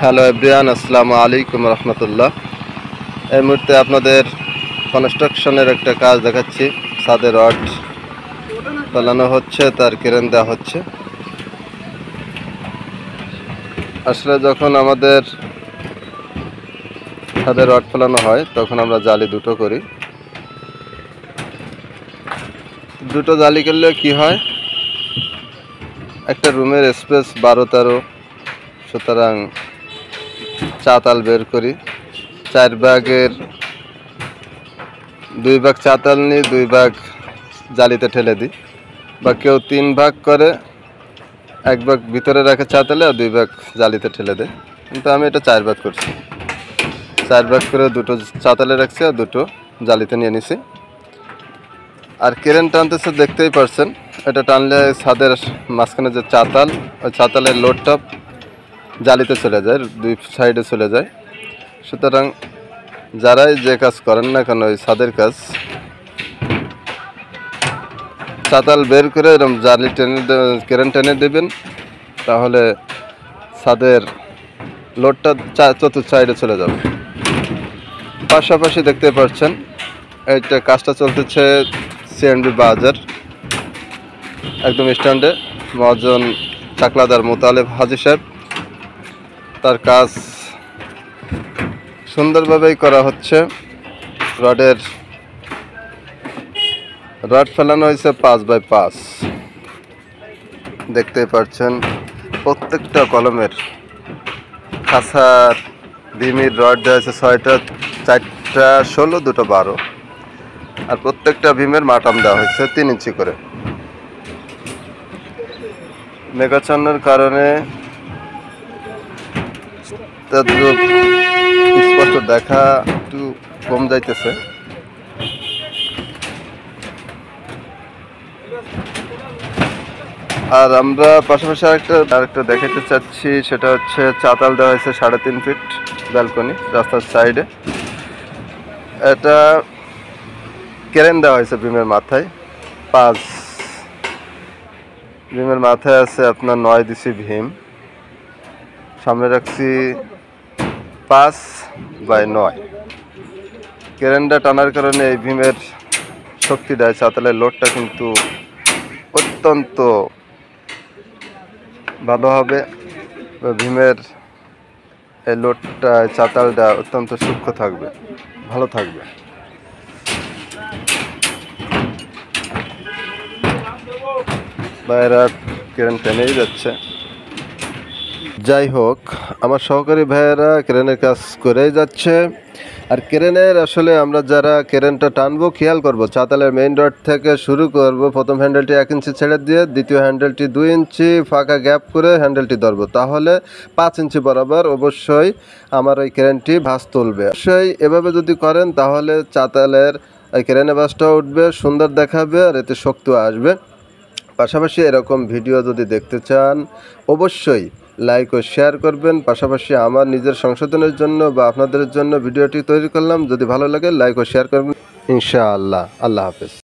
Hello everyone, আসসালামু আলাইকুম রহমতুল্লাহ। এই মুহূর্তে আপনাদের কনস্ট্রাকশনের একটা কাজ দেখাচ্ছি। ছাদে রড ফেলানো হচ্ছে, তার ক্রেন দেওয়া হচ্ছে। আসলে যখন আমাদের ছাদে রড ফেলানো হয় তখন আমরা জালি দুটো করি। দুটো জালি করলে কি হয়, একটা রুমের স্পেস 12-13, সুতরাং চাতাল বের করি। 4 ভাগের 2 ভাগ চাতাল নিয়ে 2 ভাগ জালিতে ঠেলে দিই, বা কেউ 3 ভাগ করে, 1 ভাগ ভিতরে রাখে চাতালে আর 2 ভাগ জালিতে ঠেলে দেয়। কিন্তু আমি এটা 4 ভাগ করছি। 4 ভাগ করে দুটো চাতালে রাখছি আর দুটো জালিতে নিয়ে নিছি। আর ক্রেন টানতেছে, দেখতেই পারছেন। এটা টানলে ছাদের মাঝখানে যে চাতাল, ওই চাতালের লোডটা জালিতে চলে যায়, 2 সাইডে চলে যায়। সুতরাং যারাই যে কাজ করেন না কেন, ওই ছাদের কাজ, চাতাল বের করে এরকম জালি টেনে ক্রেন টেনে দেবেন, তাহলে ছাদের লোডটা চতুর্থ সাইডে চলে যাবে। পাশাপাশি দেখতে পাচ্ছেন এইটা কাজটা চলতেছে সিএনবি বাজার, একদম স্ট্যান্ডে। মহাজন চাকলাদার মোতালেব হাজি সাহেব, তার কাজ সুন্দরভাবেই করা হচ্ছে। রড ফেলানো হয়েছে 5x5, দেখতে পাচ্ছেন। প্রত্যেকটা কলমের খাঁচার ভিমির রড দেওয়া হয়েছে 6টা, 4টা 16, 2টা 12। আর প্রত্যেকটা ভীমের মাটাম দেওয়া হয়েছে 3 ইঞ্চি করে। মেঘাচ্ছন্নের কারণে স্পষ্ট দেখা একটু কম যাইতেছে। আর আমরা পাশাপাশি আরেকটা দেখাতে চাচ্ছি, সেটা হচ্ছে চাতাল দেওয়া হয়েছে 3.5 ফিট ব্যালকনি রাস্তার সাইডে। এটা ক্রেন দেওয়া হয়েছে ভীমের মাথায় 5, ভীমের মাথায় আছে আপনার 9 দিছি ভীম, সামনে রাখছি 5/9। ক্রেনটা টানার কারণে এই ভীমের শক্তি দেয়, চাতালের লোডটা কিন্তু অত্যন্ত ভালো হবে। ভীমের এই লোডটা, চাতালটা অত্যন্ত সূক্ষ্ম থাকবে, ভালো থাকবে। ভাইয়েরা ক্রেন টেনেই যাচ্ছে। যাই হোক, আমার সহকারী ভাইয়েরা ক্রেনের কাজ করেই যাচ্ছে। আর ক্রেনের আসলে আমরা যারা ক্রেনটা টানবো খেয়াল করব, চাতালের মেইন রড থেকে শুরু করব। প্রথম হ্যান্ডেলটি 1 ইঞ্চি ছেড়ে দিয়ে দ্বিতীয় হ্যান্ডেলটি 2 ইঞ্চি ফাঁকা গ্যাপ করে হ্যান্ডেলটি ধরবো, তাহলে 5 ইঞ্চি বরাবর অবশ্যই আমার ওই ক্রেনটি ভাঁজ তুলবে। অবশ্যই এভাবে যদি করেন তাহলে চাতালের ওই ক্রেনের ভাঁজটাও উঠবে, সুন্দর দেখাবে, আর এতে শক্তি আসবে। পাশাপাশি এরকম ভিডিও যদি দেখতে চান অবশ্যই লাইক ও শেয়ার করবেন। পাশাপাশি আমার নিজের সংশোধনের জন্য বা আপনাদের জন্য ভিডিওটি তৈরি করলাম। যদি ভালো লাগে লাইক ও শেয়ার করবেন ইনশাআল্লাহ। আল্লাহ হাফেজ।